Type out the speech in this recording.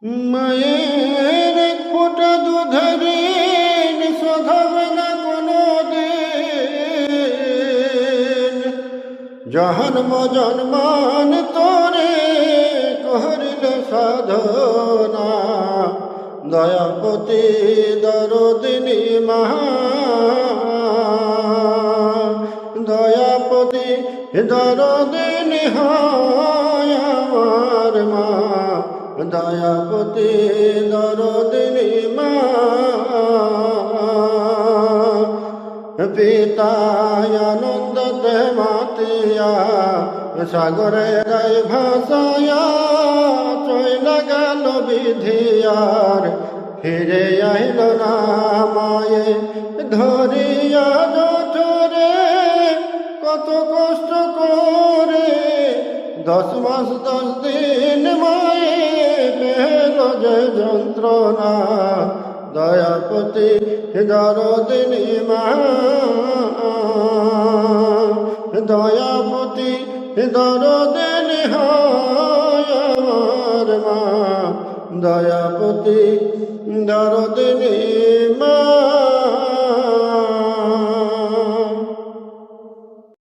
মায়ের এক ফোঁটা দুধের ঋণ শোধবে না কোনো দিন। জন্ম জন্মান তোরে করিল সাধনা, দয়াপতি দরদিনী মা, দয়াপতি দরদিনী হয় আমার মা, দয়াপতি দরদিনী মা। পিতা আনন্দতে মাতিয়া সাগরে রায় ভাসায়া, চইলা গেল বিধিয়ার ফিরে আইল না। মায়ে ধরিয়া জঠরে কত কষ্ট করে 10 মাস 10 দিন মায়ে পেল যে যন্ত্রণা, দয়াপতি দরদিনী মা, দয়াপতি দরদিনী হয় আমার মা, দয়াপতি দরদিনী মা।